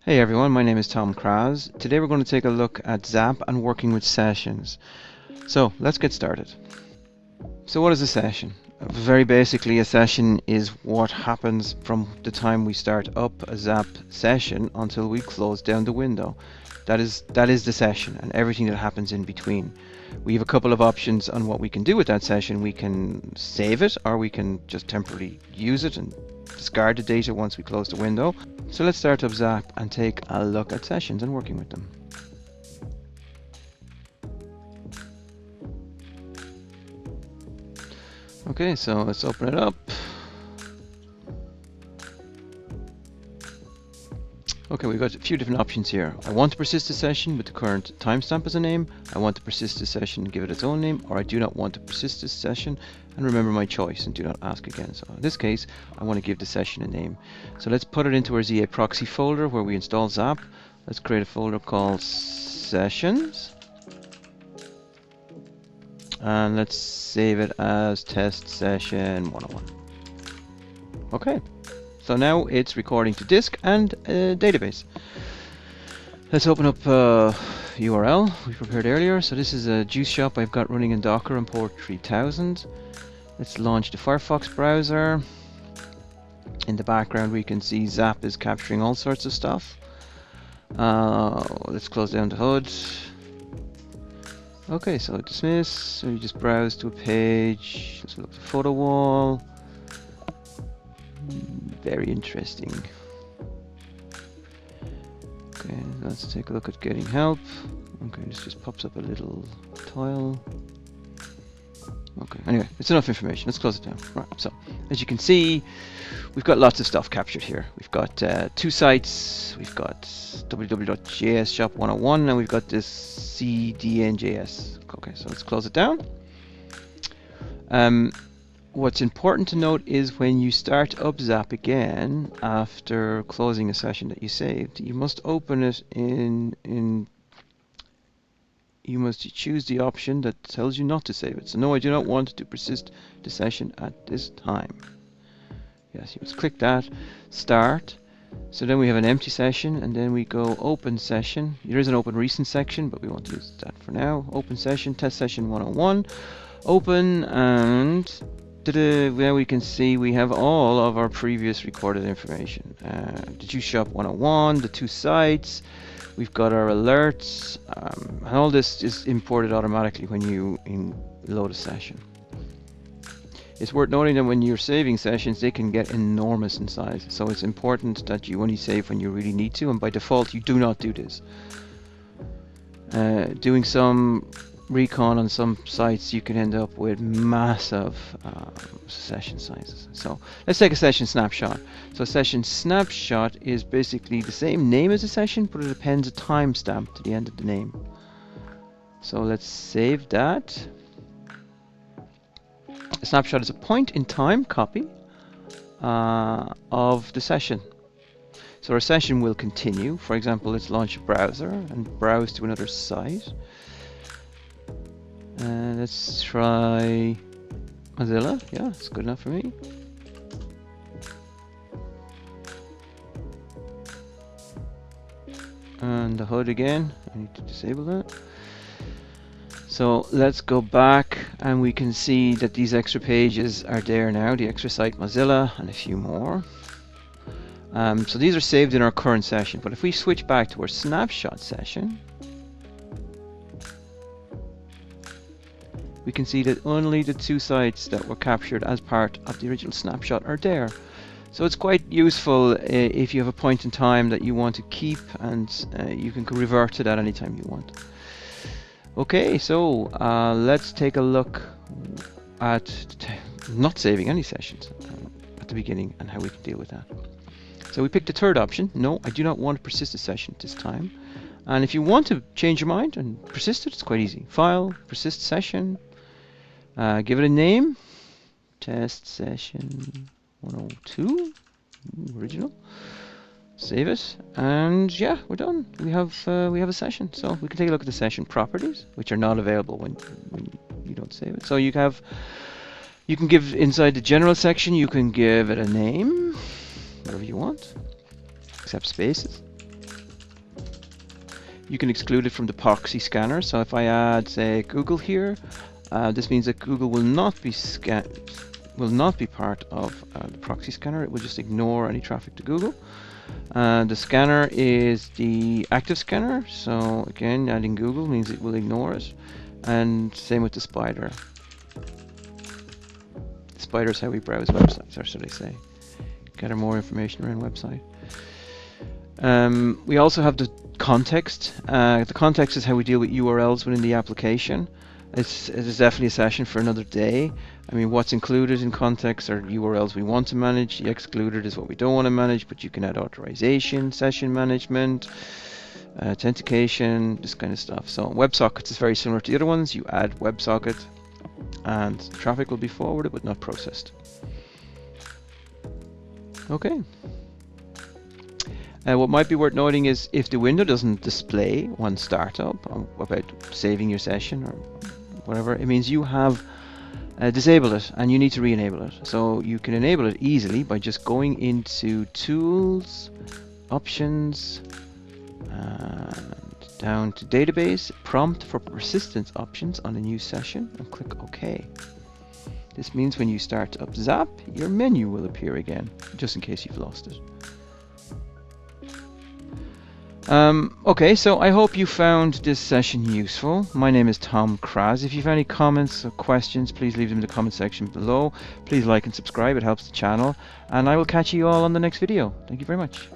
Hey everyone, my name is Tom Kraz. Today we're going to take a look at Zap and working with sessions. So let's get started. So what is a session? Very basically, a session is what happens from the time we start up a Zap session until we close down the window. That is the session and everything that happens in between. We have a couple of options on what we can do with that session. We can save it, or we can just temporarily use it and discard the data once we close the window. So let's start up Zap and take a look at sessions and working with them. Okay, so let's open it up. Okay, we've got a few different options here. I want to persist a session with the current timestamp as a name. I want to persist a session and give it its own name, or I do not want to persist this session and remember my choice and do not ask again. So in this case, I want to give the session a name. So let's put it into our ZA proxy folder where we install Zap. Let's create a folder called Sessions. And let's save it as test session 101. Okay. So now it's recording to disk and a database. Let's open up URL we prepared earlier. So this is a juice shop I've got running in Docker and port 3000. Let's launch the Firefox browser. In the background we can see Zap is capturing all sorts of stuff. Let's close down the hood. Okay, so dismiss. So you just browse to a page. Let's look at the photo wall. Very interesting. Okay, let's take a look at getting help. Okay, this just pops up a little tile. Okay, anyway, it's enough information. Let's close it down. Right, so as you can see, we've got lots of stuff captured here. We've got two sites. We've got www.jsshop101, and we've got this cdnjs. Okay, so let's close it down. What's important to note is when you start up Zap again after closing a session that you saved, you must open it you must choose the option that tells you not to save it. So no, I do not want to persist the session at this time. Yes, you must click that, start. So then we have an empty session, and then we go open session. There is an open recent section, but we won't use that for now. Open session, test session 101. Open, and now we can see we have all of our previous recorded information. The Juice Shop 101, the two sites, we've got our alerts, and all this is imported automatically when you load a session. It's worth noting that when you're saving sessions, they can get enormous in size, so it's important that you only save when you really need to, and by default you do not do this. Doing some recon on some sites, you can end up with massive session sizes. So let's take a session snapshot. So a session snapshot is basically the same name as a session, but it appends a timestamp to the end of the name. So let's save that. A snapshot is a point in time copy of the session. So our session will continue. For example, let's launch a browser and browse to another site. Let's try Mozilla. Yeah, it's good enough for me. And the HUD again, I need to disable that. So let's go back, and we can see that these extra pages are there now, the extra site Mozilla and a few more. So these are saved in our current session, but if we switch back to our snapshot session, we can see that only the two sites that were captured as part of the original snapshot are there. So it's quite useful if you have a point in time that you want to keep, and you can revert to that anytime you want. Okay, so let's take a look at not saving any sessions at the beginning and how we can deal with that. So we picked the third option. No, I do not want to persist a session at this time. And if you want to change your mind and persist it, it's quite easy. File, persist session. Give it a name, test session 102, original. Save it, and yeah, we're done. We have a session. So we can take a look at the session properties, which are not available when you don't save it. So you can give inside the general section, you can give it a name, whatever you want, except spaces. you can exclude it from the proxy scanner. So if I add, say, Google here, this means that Google will not be part of the proxy scanner. It will just ignore any traffic to Google. The scanner is the active scanner, so again, adding Google means it will ignore it. And same with the spider. The spider is how we browse websites, or should I say, gather more information around website. We also have the context. The context is how we deal with URLs within the application. It is definitely a session for another day. I mean, what's included in context are URLs we want to manage. The excluded is what we don't want to manage, but you can add authorization, session management, authentication, this kind of stuff. So WebSockets is very similar to the other ones. You add WebSocket and traffic will be forwarded but not processed. Okay. What might be worth noting is if the window doesn't display on startup about saving your session or whatever, it means you have disabled it and you need to re-enable it. So you can enable it easily by just going into Tools, Options, and down to Database, Prompt for Persistence Options on a new session, and click OK. This means when you start up Zap, your menu will appear again, just in case you've lost it. Okay, so I hope you found this session useful. My name is Tom Kraz. If you have any comments or questions, please leave them in the comment section below. Please like and subscribe, it helps the channel. And I will catch you all on the next video. Thank you very much.